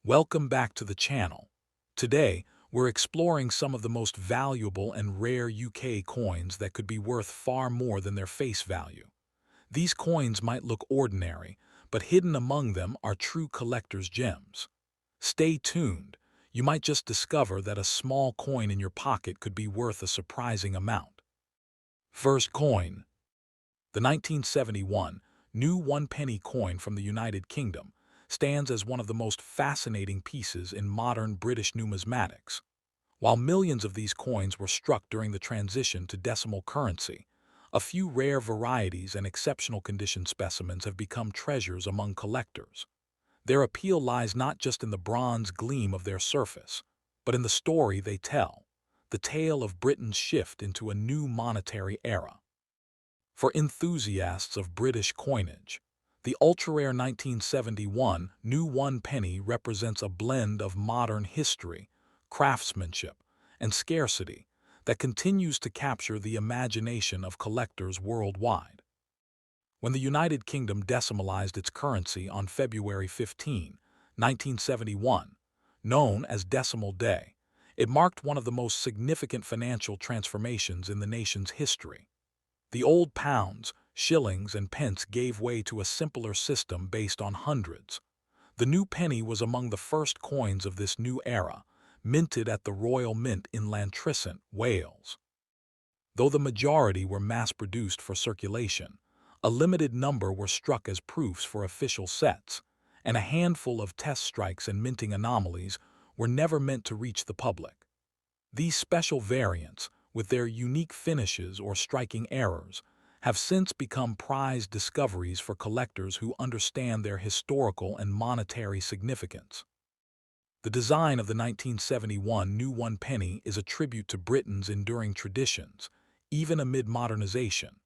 Welcome back to the channel. Today, we're exploring some of the most valuable and rare UK coins that could be worth far more than their face value. These coins might look ordinary, but hidden among them are true collector's gems. Stay tuned. You might just discover that a small coin in your pocket could be worth a surprising amount. First coin. The 1971 new one-penny coin from the United Kingdom stands as one of the most fascinating pieces in modern British numismatics. While millions of these coins were struck during the transition to decimal currency, a few rare varieties and exceptional condition specimens have become treasures among collectors. Their appeal lies not just in the bronze gleam of their surface, but in the story they tell, the tale of Britain's shift into a new monetary era. For enthusiasts of British coinage, the ultra-rare 1971 new one penny represents a blend of modern history, craftsmanship, and scarcity that continues to capture the imagination of collectors worldwide. When the United Kingdom decimalized its currency on February 15, 1971, known as Decimal Day, it marked one of the most significant financial transformations in the nation's history. The old pounds, shillings, and pence gave way to a simpler system based on hundreds. The new penny was among the first coins of this new era, minted at the Royal Mint in Llantrisant, Wales. Though the majority were mass-produced for circulation, a limited number were struck as proofs for official sets, and a handful of test strikes and minting anomalies were never meant to reach the public. These special variants, with their unique finishes or striking errors, have since become prized discoveries for collectors who understand their historical and monetary significance. The design of the 1971 new one penny is a tribute to Britain's enduring traditions, even amid modernization.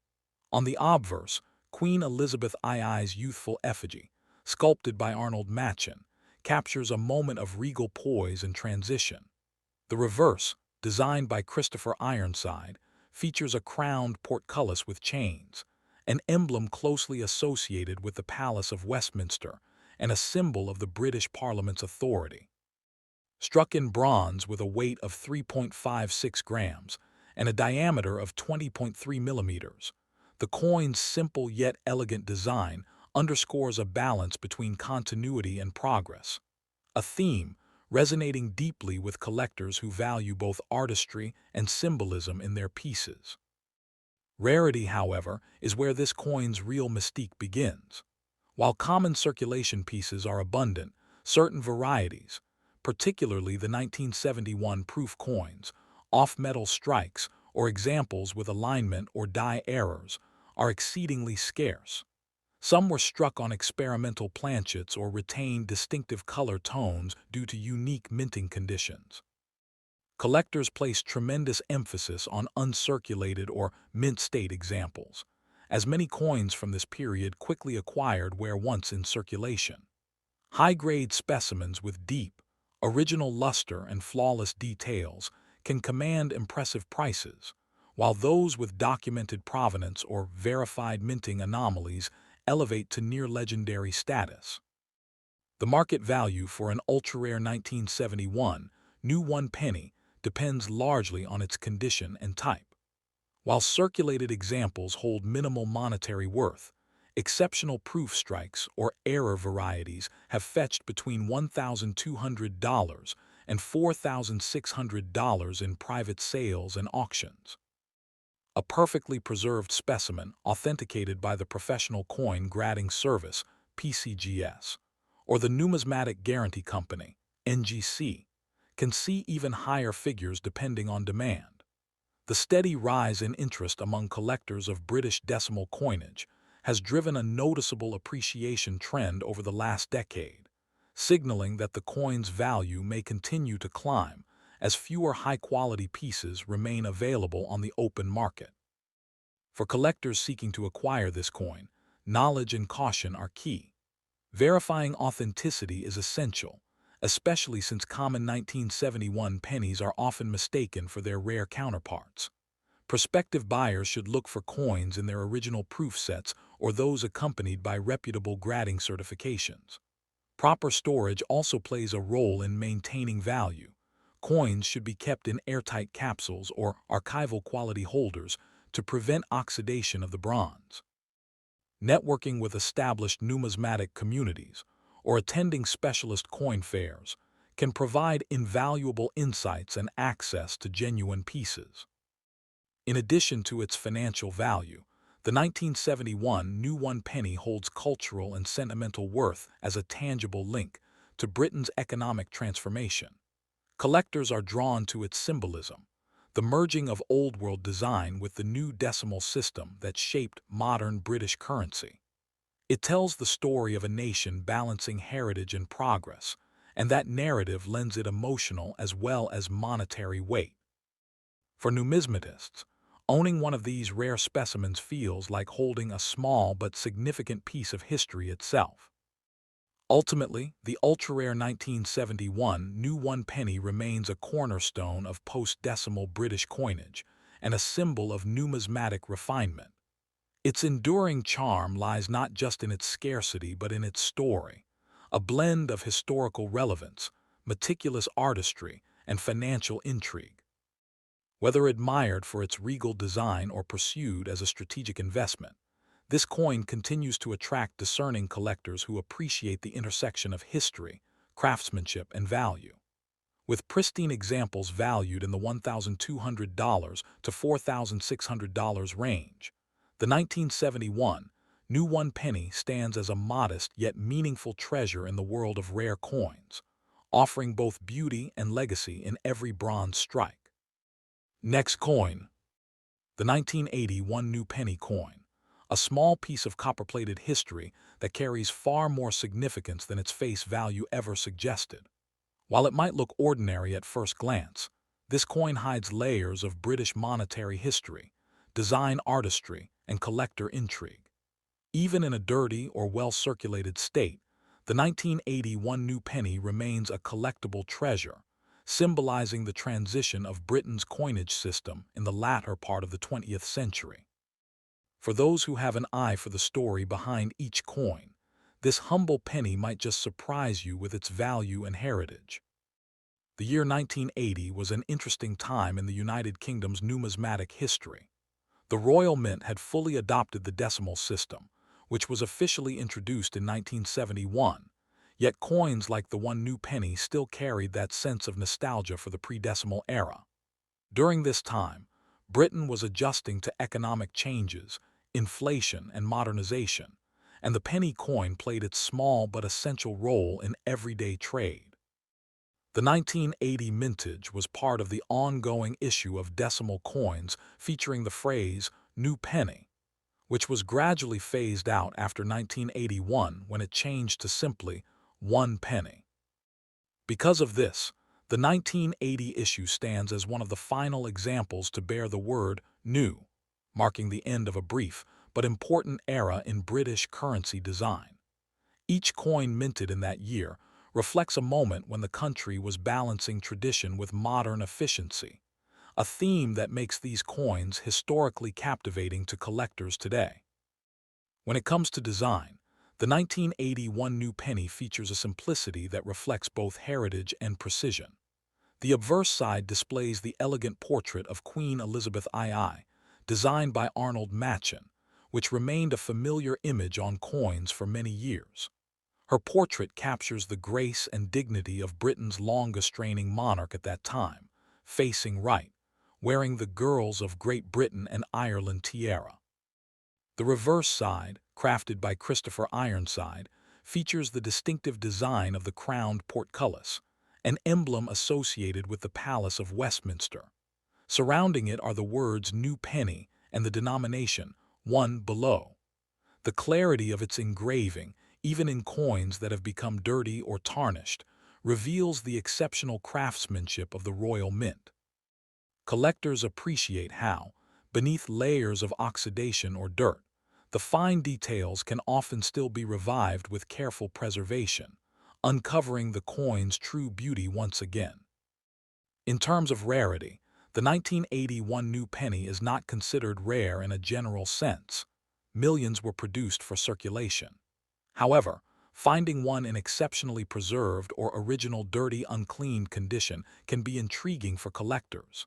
On the obverse, Queen Elizabeth II's youthful effigy, sculpted by Arnold Machin, captures a moment of regal poise and transition. The reverse, designed by Christopher Ironside, features a crowned portcullis with chains, an emblem closely associated with the Palace of Westminster and a symbol of the British Parliament's authority. Struck in bronze with a weight of 3.56 grams and a diameter of 20.3 millimeters, the coin's simple yet elegant design underscores a balance between continuity and progress, a theme resonating deeply with collectors who value both artistry and symbolism in their pieces. Rarity, however, is where this coin's real mystique begins. While common circulation pieces are abundant, certain varieties, particularly the 1971 proof coins, off-metal strikes, or examples with alignment or die errors, are exceedingly scarce. Some were struck on experimental planchets or retained distinctive color tones due to unique minting conditions. Collectors place tremendous emphasis on uncirculated or mint-state examples, as many coins from this period quickly acquired where once in circulation. High-grade specimens with deep, original luster and flawless details can command impressive prices, while those with documented provenance or verified minting anomalies elevate to near-legendary status. The market value for an ultra-rare 1971 new one penny depends largely on its condition and type. While circulated examples hold minimal monetary worth, exceptional proof strikes or error varieties have fetched between $1,200 and $4,600 in private sales and auctions. A perfectly preserved specimen authenticated by the Professional Coin Grading Service, PCGS, or the Numismatic Guarantee Company, NGC, can see even higher figures depending on demand. The steady rise in interest among collectors of British decimal coinage has driven a noticeable appreciation trend over the last decade, signaling that the coin's value may continue to climb as fewer high-quality pieces remain available on the open market. For collectors seeking to acquire this coin, knowledge and caution are key. Verifying authenticity is essential, especially since common 1971 pennies are often mistaken for their rare counterparts. Prospective buyers should look for coins in their original proof sets or those accompanied by reputable grading certifications. Proper storage also plays a role in maintaining value. Coins should be kept in airtight capsules or archival quality holders to prevent oxidation of the bronze. Networking with established numismatic communities or attending specialist coin fairs can provide invaluable insights and access to genuine pieces. In addition to its financial value, the 1971 new one penny holds cultural and sentimental worth as a tangible link to Britain's economic transformation. Collectors are drawn to its symbolism, the merging of old-world design with the new decimal system that shaped modern British currency. It tells the story of a nation balancing heritage and progress, and that narrative lends it emotional as well as monetary weight. For numismatists, owning one of these rare specimens feels like holding a small but significant piece of history itself. Ultimately, the ultra-rare 1971 new one penny remains a cornerstone of post-decimal British coinage and a symbol of numismatic refinement. Its enduring charm lies not just in its scarcity but in its story, a blend of historical relevance, meticulous artistry, and financial intrigue. Whether admired for its regal design or pursued as a strategic investment, this coin continues to attract discerning collectors who appreciate the intersection of history, craftsmanship, and value. With pristine examples valued in the $1,200 to $4,600 range, the 1971 new one penny stands as a modest yet meaningful treasure in the world of rare coins, offering both beauty and legacy in every bronze strike. Next coin, the 1981 new penny coin, a small piece of copper-plated history that carries far more significance than its face value ever suggested. While it might look ordinary at first glance, this coin hides layers of British monetary history, design artistry, and collector intrigue. Even in a dirty or well-circulated state, the 1981 new penny remains a collectible treasure, symbolizing the transition of Britain's coinage system in the latter part of the 20th century. For those who have an eye for the story behind each coin, this humble penny might just surprise you with its value and heritage. The year 1980 was an interesting time in the United Kingdom's numismatic history. The Royal Mint had fully adopted the decimal system, which was officially introduced in 1971, yet coins like the one new penny still carried that sense of nostalgia for the pre-decimal era. During this time, Britain was adjusting to economic changes, inflation, and modernization, and the penny coin played its small but essential role in everyday trade. The 1980 mintage was part of the ongoing issue of decimal coins featuring the phrase "new penny," which was gradually phased out after 1981 when it changed to simply one penny. Because of this, the 1980 issue stands as one of the final examples to bear the word "new," marking the end of a brief but important era in British currency design. Each coin minted in that year reflects a moment when the country was balancing tradition with modern efficiency, a theme that makes these coins historically captivating to collectors today. When it comes to design, the 1981 new penny features a simplicity that reflects both heritage and precision. The obverse side displays the elegant portrait of Queen Elizabeth II, designed by Arnold Machen, which remained a familiar image on coins for many years. Her portrait captures the grace and dignity of Britain's longest-reigning monarch at that time, facing right, wearing the Girls of Great Britain and Ireland tiara. The reverse side, crafted by Christopher Ironside, features the distinctive design of the crowned portcullis, an emblem associated with the Palace of Westminster. Surrounding it are the words "new penny" and the denomination "one below." The clarity of its engraving, even in coins that have become dirty or tarnished, reveals the exceptional craftsmanship of the Royal Mint. Collectors appreciate how, beneath layers of oxidation or dirt, the fine details can often still be revived with careful preservation, uncovering the coin's true beauty once again. In terms of rarity, the 1981 new penny is not considered rare in a general sense. Millions were produced for circulation. However, Finding one in exceptionally preserved or original dirty, uncleaned condition can be intriguing for collectors.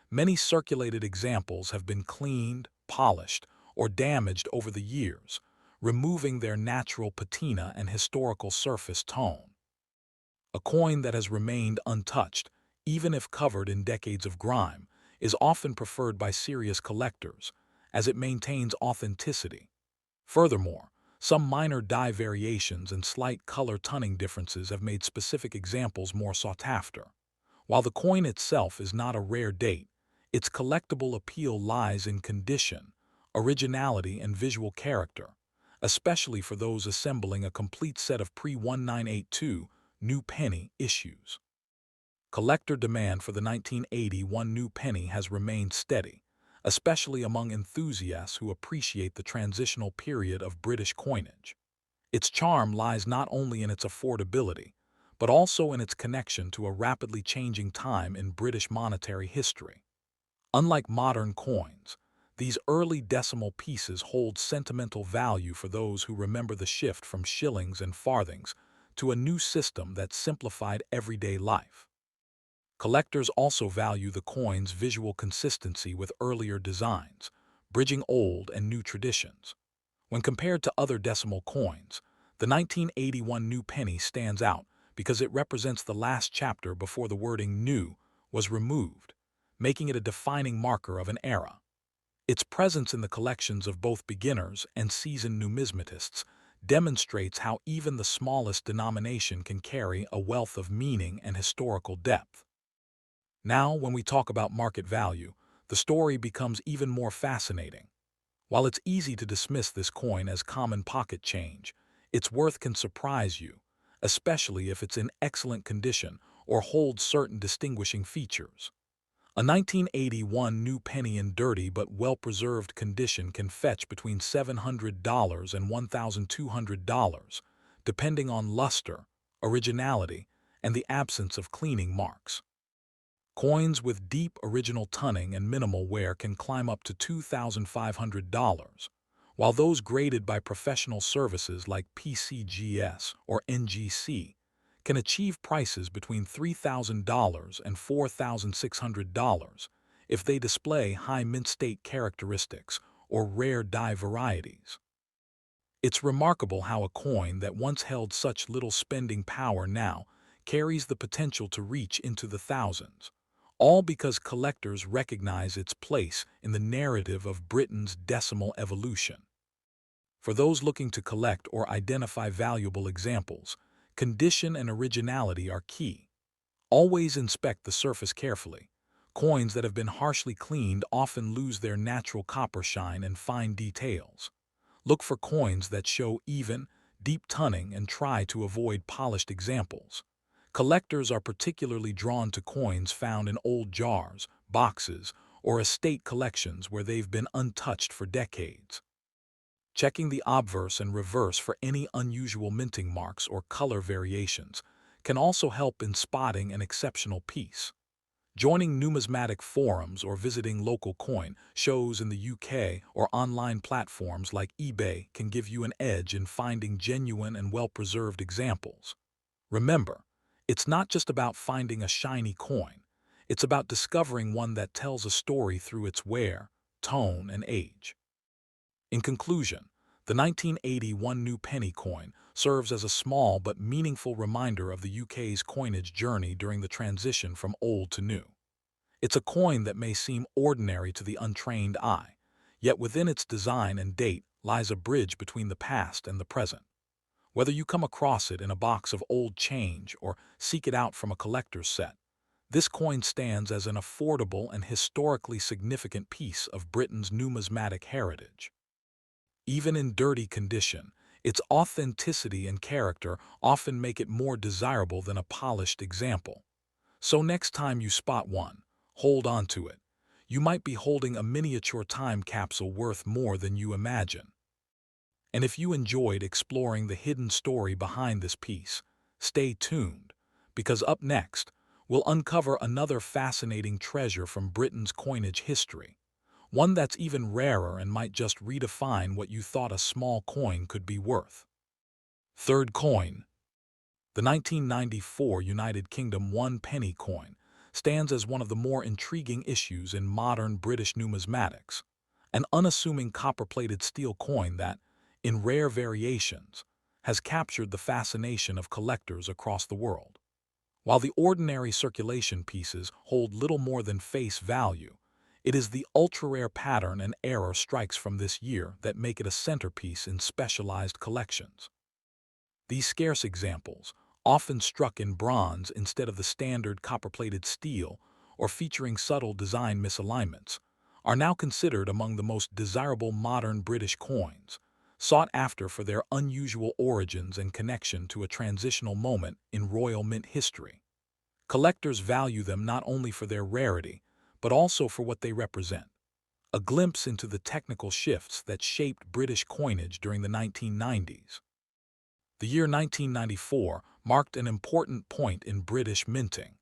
Many circulated examples have been cleaned, polished, or damaged over the years, removing their natural patina and historical surface tone. A coin that has remained untouched, even if covered in decades of grime, is often preferred by serious collectors, as it maintains authenticity. Furthermore, some minor dye variations and slight color toning differences have made specific examples more sought after. While the coin itself is not a rare date, its collectible appeal lies in condition, originality, and visual character, especially for those assembling a complete set of pre-1982 new penny issues. Collector demand for the 1981 new penny has remained steady, especially among enthusiasts who appreciate the transitional period of British coinage. Its charm lies not only in its affordability, but also in its connection to a rapidly changing time in British monetary history. Unlike modern coins, these early decimal pieces hold sentimental value for those who remember the shift from shillings and farthings to a new system that simplified everyday life. Collectors also value the coin's visual consistency with earlier designs, bridging old and new traditions. When compared to other decimal coins, the 1981 new penny stands out because it represents the last chapter before the wording "new" was removed, making it a defining marker of an era. Its presence in the collections of both beginners and seasoned numismatists demonstrates how even the smallest denomination can carry a wealth of meaning and historical depth. Now, when we talk about market value, the story becomes even more fascinating. While it's easy to dismiss this coin as common pocket change, its worth can surprise you, especially if it's in excellent condition or holds certain distinguishing features. A 1981 new penny in dirty but well-preserved condition can fetch between $700 and $1,200, depending on luster, originality, and the absence of cleaning marks. Coins with deep original toning and minimal wear can climb up to $2,500, while those graded by professional services like PCGS or NGC can achieve prices between $3,000 and $4,600 if they display high mint state characteristics or rare die varieties. It's remarkable how a coin that once held such little spending power now carries the potential to reach into the thousands, all because collectors recognize its place in the narrative of Britain's decimal evolution. For those looking to collect or identify valuable examples, condition and originality are key. Always inspect the surface carefully. Coins that have been harshly cleaned often lose their natural copper shine and fine details. Look for coins that show even, deep toning and try to avoid polished examples. Collectors are particularly drawn to coins found in old jars, boxes, or estate collections where they've been untouched for decades. Checking the obverse and reverse for any unusual minting marks or color variations can also help in spotting an exceptional piece. Joining numismatic forums or visiting local coin shows in the UK or online platforms like eBay can give you an edge in finding genuine and well-preserved examples. Remember, it's not just about finding a shiny coin. It's about discovering one that tells a story through its wear, tone, and age. In conclusion, the 1981 new penny coin serves as a small but meaningful reminder of the UK's coinage journey during the transition from old to new. It's a coin that may seem ordinary to the untrained eye, yet within its design and date lies a bridge between the past and the present. Whether you come across it in a box of old change or seek it out from a collector's set, this coin stands as an affordable and historically significant piece of Britain's numismatic heritage. Even in dirty condition, its authenticity and character often make it more desirable than a polished example. So next time you spot one, hold on to it. You might be holding a miniature time capsule worth more than you imagine. And if you enjoyed exploring the hidden story behind this piece, stay tuned, because up next, we'll uncover another fascinating treasure from Britain's coinage history, one that's even rarer and might just redefine what you thought a small coin could be worth. Third coin. The 1994 United Kingdom 1 penny coin stands as one of the more intriguing issues in modern British numismatics, an unassuming copper-plated steel coin that, in rare variations, has captured the fascination of collectors across the world. While the ordinary circulation pieces hold little more than face value, it is the ultra-rare pattern and error strikes from this year that make it a centerpiece in specialized collections. These scarce examples, often struck in bronze instead of the standard copper-plated steel or featuring subtle design misalignments, are now considered among the most desirable modern British coins, sought after for their unusual origins and connection to a transitional moment in Royal Mint history. Collectors value them not only for their rarity, but also for what they represent, a glimpse into the technical shifts that shaped British coinage during the 1990s. The year 1994 marked an important point in British minting,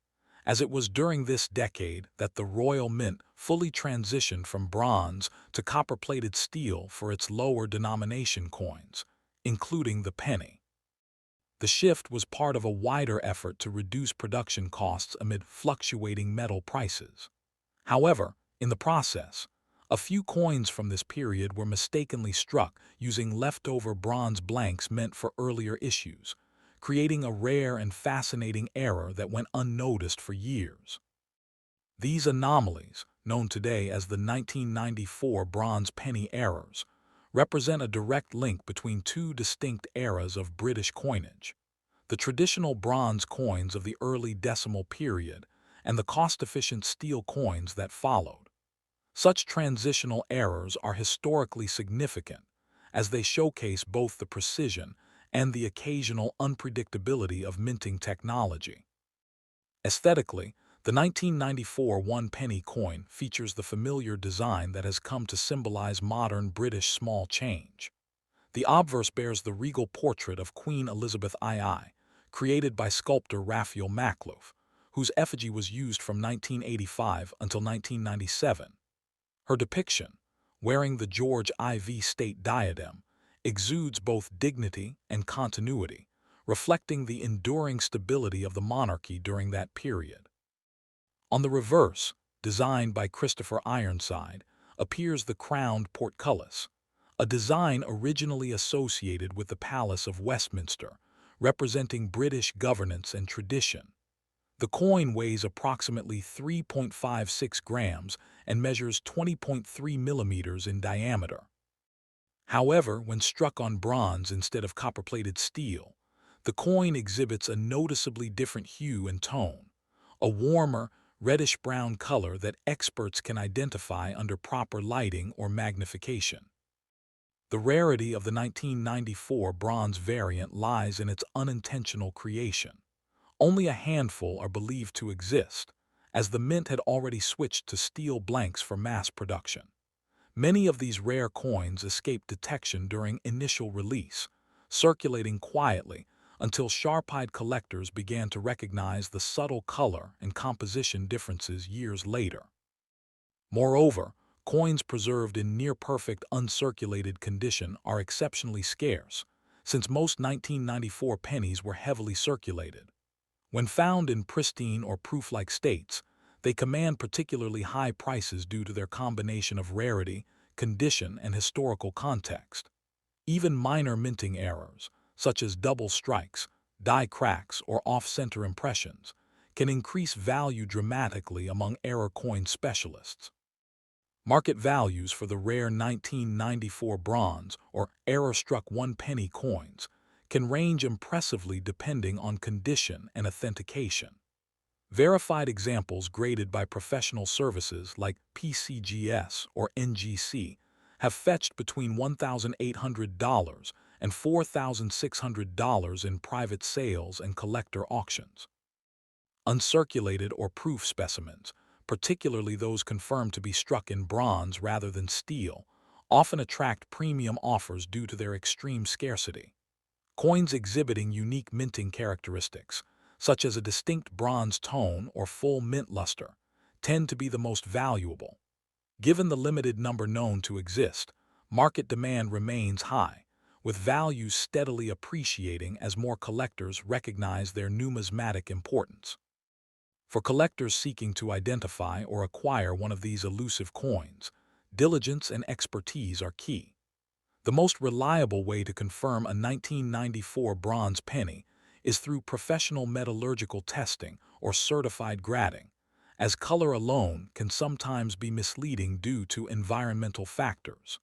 as it was during this decade that the Royal Mint fully transitioned from bronze to copper-plated steel for its lower denomination coins, including the penny. The shift was part of a wider effort to reduce production costs amid fluctuating metal prices. However, in the process, a few coins from this period were mistakenly struck using leftover bronze blanks meant for earlier issues, creating a rare and fascinating error that went unnoticed for years. These anomalies, known today as the 1994 bronze penny errors, represent a direct link between two distinct eras of British coinage: the traditional bronze coins of the early decimal period and the cost-efficient steel coins that followed. Such transitional errors are historically significant, as they showcase both the precision and the occasional unpredictability of minting technology. Aesthetically, the 1994 1 penny coin features the familiar design that has come to symbolize modern British small change. The obverse bears the regal portrait of Queen Elizabeth II, created by sculptor Raphael Makhlouf, whose effigy was used from 1985 until 1997. Her depiction, wearing the George IV state diadem, exudes both dignity and continuity, reflecting the enduring stability of the monarchy during that period. On the reverse, designed by Christopher Ironside, appears the crowned portcullis, a design originally associated with the Palace of Westminster, representing British governance and tradition. The coin weighs approximately 3.56 grams and measures 20.3 millimeters in diameter. However, when struck on bronze instead of copper-plated steel, the coin exhibits a noticeably different hue and tone, a warmer, reddish-brown color that experts can identify under proper lighting or magnification. The rarity of the 1994 bronze variant lies in its unintentional creation. Only a handful are believed to exist, as the mint had already switched to steel blanks for mass production. Many of these rare coins escaped detection during initial release, circulating quietly until sharp-eyed collectors began to recognize the subtle color and composition differences years later. Moreover, coins preserved in near-perfect uncirculated condition are exceptionally scarce, since most 1994 pennies were heavily circulated. When found in pristine or proof-like states, they command particularly high prices due to their combination of rarity, condition, and historical context. Even minor minting errors, such as double strikes, die cracks, or off-center impressions, can increase value dramatically among error coin specialists. Market values for the rare 1994 bronze or error-struck 1 penny coins can range impressively depending on condition and authentication. Verified examples graded by professional services like PCGS or NGC have fetched between $1,800 and $4,600 in private sales and collector auctions. Uncirculated or proof specimens, particularly those confirmed to be struck in bronze rather than steel, often attract premium offers due to their extreme scarcity. Coins exhibiting unique minting characteristics, such as a distinct bronze tone or full mint luster, tend to be the most valuable. Given the limited number known to exist, market demand remains high, with values steadily appreciating as more collectors recognize their numismatic importance. For collectors seeking to identify or acquire one of these elusive coins, diligence and expertise are key. The most reliable way to confirm a 1994 bronze penny is through professional metallurgical testing or certified grading, as color alone can sometimes be misleading due to environmental factors.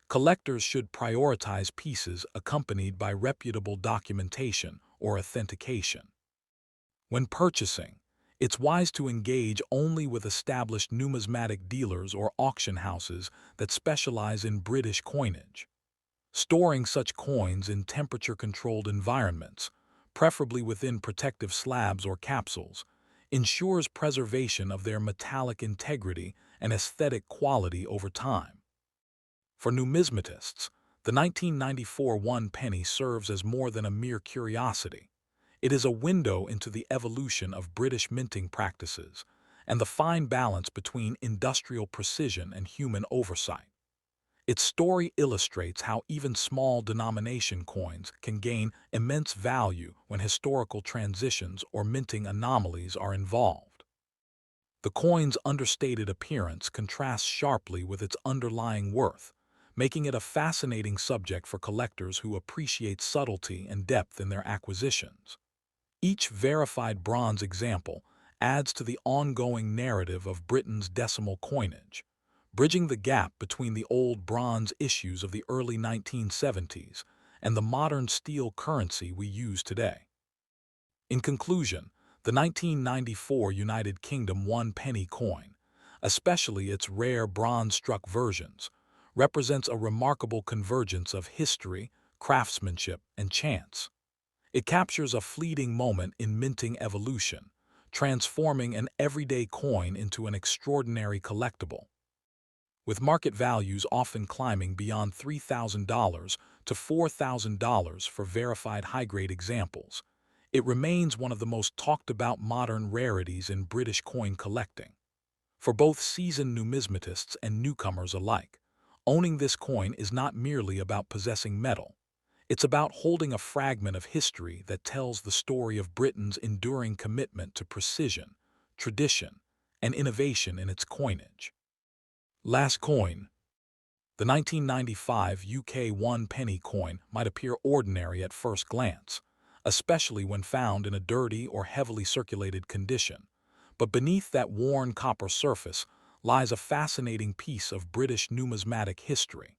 Collectors should prioritize pieces accompanied by reputable documentation or authentication. When purchasing, it's wise to engage only with established numismatic dealers or auction houses that specialize in British coinage. Storing such coins in temperature-controlled environments, preferably within protective slabs or capsules, ensures preservation of their metallic integrity and aesthetic quality over time. For numismatists, the 1994 one penny serves as more than a mere curiosity. It is a window into the evolution of British minting practices and the fine balance between industrial precision and human oversight. Its story illustrates how even small denomination coins can gain immense value when historical transitions or minting anomalies are involved. The coin's understated appearance contrasts sharply with its underlying worth, making it a fascinating subject for collectors who appreciate subtlety and depth in their acquisitions. Each verified bronze example adds to the ongoing narrative of Britain's decimal coinage, bridging the gap between the old bronze issues of the early 1970s and the modern steel currency we use today. In conclusion, the 1994 United Kingdom one penny coin, especially its rare bronze-struck versions, represents a remarkable convergence of history, craftsmanship, and chance. It captures a fleeting moment in minting evolution, transforming an everyday coin into an extraordinary collectible. With market values often climbing beyond $3,000 to $4,000 for verified high-grade examples, it remains one of the most talked-about modern rarities in British coin collecting. For both seasoned numismatists and newcomers alike, owning this coin is not merely about possessing metal. It's about holding a fragment of history that tells the story of Britain's enduring commitment to precision, tradition, and innovation in its coinage. Last coin. The 1995 UK one penny coin might appear ordinary at first glance, especially when found in a dirty or heavily circulated condition. But beneath that worn copper surface lies a fascinating piece of British numismatic history.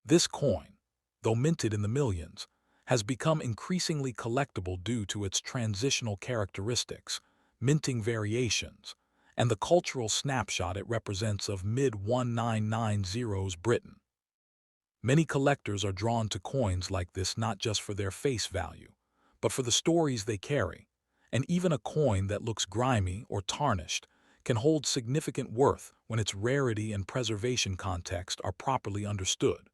This coin, though minted in the millions, has become increasingly collectible due to its transitional characteristics, minting variations, and the cultural snapshot it represents of mid-1990s Britain. Many collectors are drawn to coins like this not just for their face value, but for the stories they carry, and even a coin that looks grimy or tarnished can hold significant worth when its rarity and preservation context are properly understood.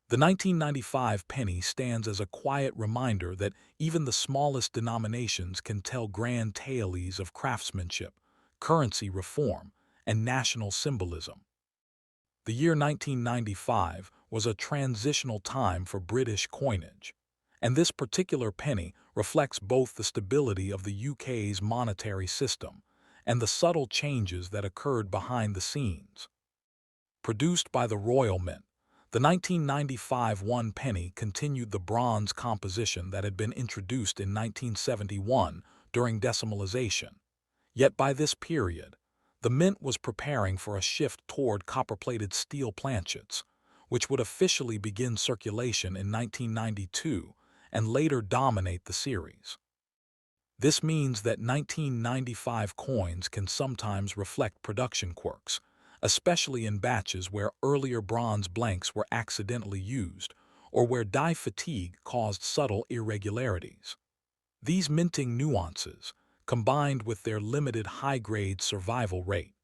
The 1995 penny stands as a quiet reminder that even the smallest denominations can tell grand tales of craftsmanship, currency reform, and national symbolism. The year 1995 was a transitional time for British coinage, and this particular penny reflects both the stability of the UK's monetary system and the subtle changes that occurred behind the scenes. Produced by the Royal Mint, the 1995 one penny continued the bronze composition that had been introduced in 1971 during decimalization. Yet by this period, the Mint was preparing for a shift toward copper-plated steel planchets, which would officially begin circulation in 1992 and later dominate the series. This means that 1995 coins can sometimes reflect production quirks, especially in batches where earlier bronze blanks were accidentally used or where die fatigue caused subtle irregularities. These minting nuances, combined with their limited high-grade survival rate,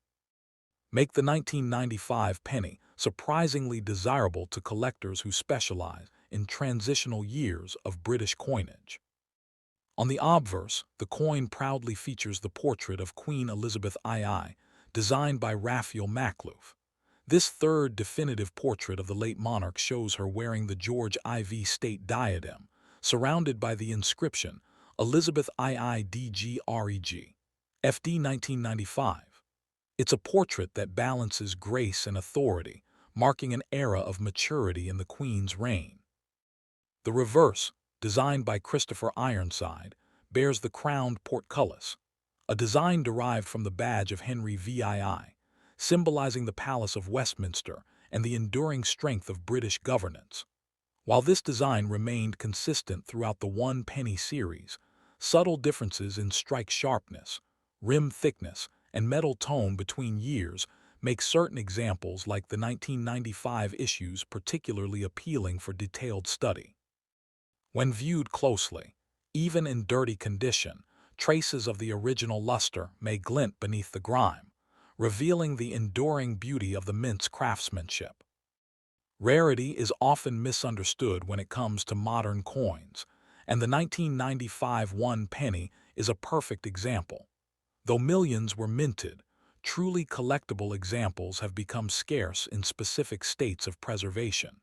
make the 1995 penny surprisingly desirable to collectors who specialize in transitional years of British coinage. On the obverse, the coin proudly features the portrait of Queen Elizabeth II, designed by Raphael Makhlouf. This third definitive portrait of the late monarch shows her wearing the George IV state diadem, surrounded by the inscription Elizabeth IIDGREG, FD 1995. It's a portrait that balances grace and authority, marking an era of maturity in the Queen's reign. The reverse, designed by Christopher Ironside, bears the crowned portcullis, a design derived from the badge of Henry VII, symbolizing the Palace of Westminster and the enduring strength of British governance. While this design remained consistent throughout the one-penny series, subtle differences in strike sharpness, rim thickness, and metal tone between years make certain examples like the 1995 issues particularly appealing for detailed study. When viewed closely, even in dirty condition, traces of the original luster may glint beneath the grime, revealing the enduring beauty of the mint's craftsmanship. Rarity is often misunderstood when it comes to modern coins, and the 1995 one penny is a perfect example. Though millions were minted, truly collectible examples have become scarce in specific states of preservation.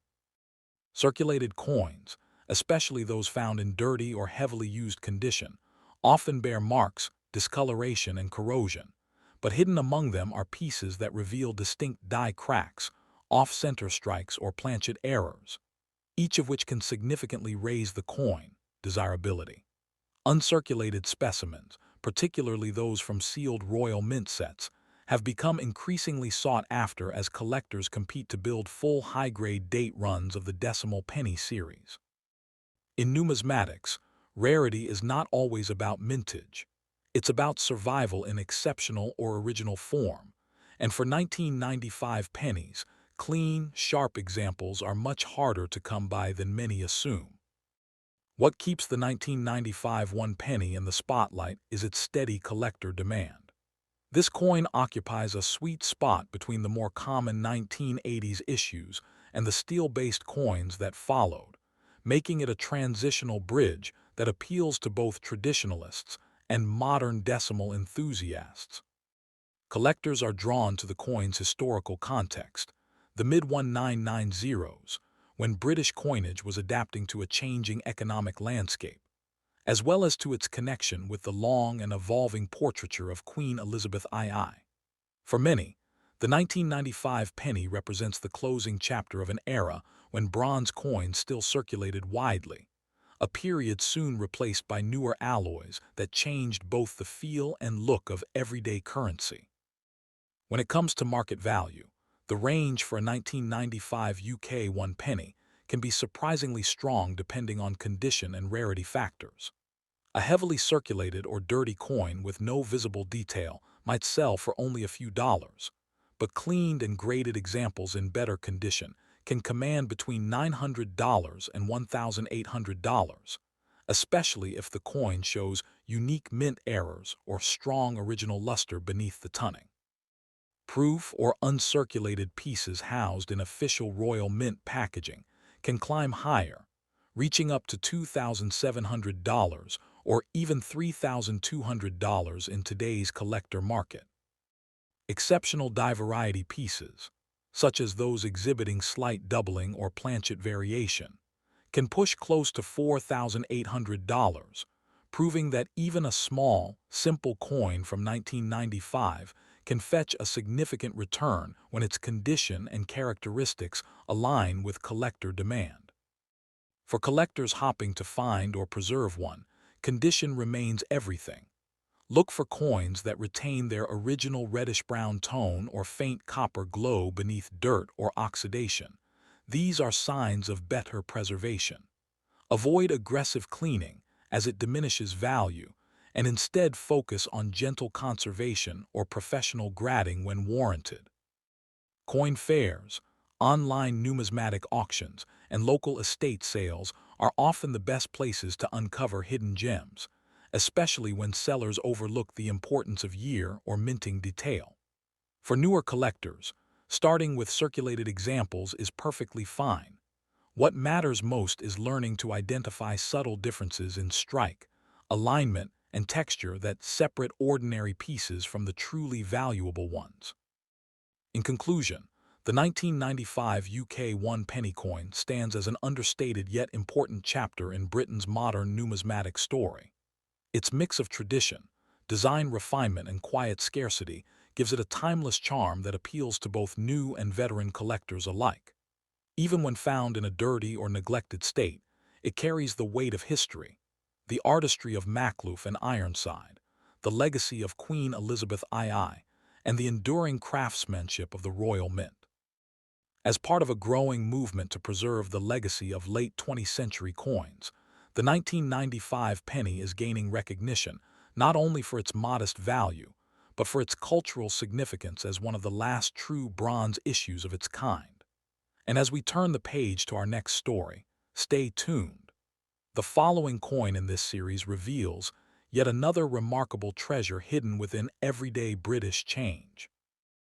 Circulated coins, especially those found in dirty or heavily used condition, often bear marks, discoloration, and corrosion, but hidden among them are pieces that reveal distinct die cracks, off-center strikes, or planchet errors, each of which can significantly raise the coin desirability. Uncirculated specimens, particularly those from sealed royal mint sets, have become increasingly sought after as collectors compete to build full high-grade date runs of the decimal penny series. In numismatics, rarity is not always about mintage. It's about survival in exceptional or original form, and for 1995 pennies, clean, sharp examples are much harder to come by than many assume. What keeps the 1995 one penny in the spotlight is its steady collector demand. This coin occupies a sweet spot between the more common 1980s issues and the steel-based coins that followed, making it a transitional bridge that appeals to both traditionalists and modern decimal enthusiasts. Collectors are drawn to the coin's historical context, the mid-1990s, when British coinage was adapting to a changing economic landscape, as well as to its connection with the long and evolving portraiture of Queen Elizabeth II. For many, the 1995 penny represents the closing chapter of an era when bronze coins still circulated widely, a period soon replaced by newer alloys that changed both the feel and look of everyday currency. When it comes to market value, the range for a 1995 UK one penny can be surprisingly strong depending on condition and rarity factors. A heavily circulated or dirty coin with no visible detail might sell for only a few dollars, but cleaned and graded examples in better condition can command between $900 and $1,800, especially if the coin shows unique mint errors or strong original luster beneath the toning. Proof or uncirculated pieces housed in official royal mint packaging can climb higher, reaching up to $2,700 or even $3,200 in today's collector market. Exceptional die variety pieces, such as those exhibiting slight doubling or planchet variation, can push close to $4,800, proving that even a small, simple coin from 1995 can fetch a significant return when its condition and characteristics align with collector demand. For collectors hopping to find or preserve one, condition remains everything. Look for coins that retain their original reddish-brown tone or faint copper glow beneath dirt or oxidation. These are signs of better preservation. Avoid aggressive cleaning, as it diminishes value, and instead focus on gentle conservation or professional grading when warranted. Coin fairs, online numismatic auctions, and local estate sales are often the best places to uncover hidden gems, especially when sellers overlook the importance of year or minting detail. For newer collectors, starting with circulated examples is perfectly fine. What matters most is learning to identify subtle differences in strike, alignment, and texture that separate ordinary pieces from the truly valuable ones. In conclusion, The 1995 UK one penny coin stands as an understated yet important chapter in Britain's modern numismatic story. Its mix of tradition, design refinement, and quiet scarcity gives it a timeless charm that appeals to both new and veteran collectors alike. Even when found in a dirty or neglected state, it carries the weight of history, the artistry of Makhlouf and Ironside, the legacy of Queen Elizabeth II, and the enduring craftsmanship of the Royal Mint. As part of a growing movement to preserve the legacy of late 20th century coins, the 1995 penny is gaining recognition not only for its modest value, but for its cultural significance as one of the last true bronze issues of its kind. And as we turn the page to our next story, stay tuned. The following coin in this series reveals yet another remarkable treasure hidden within everyday British change.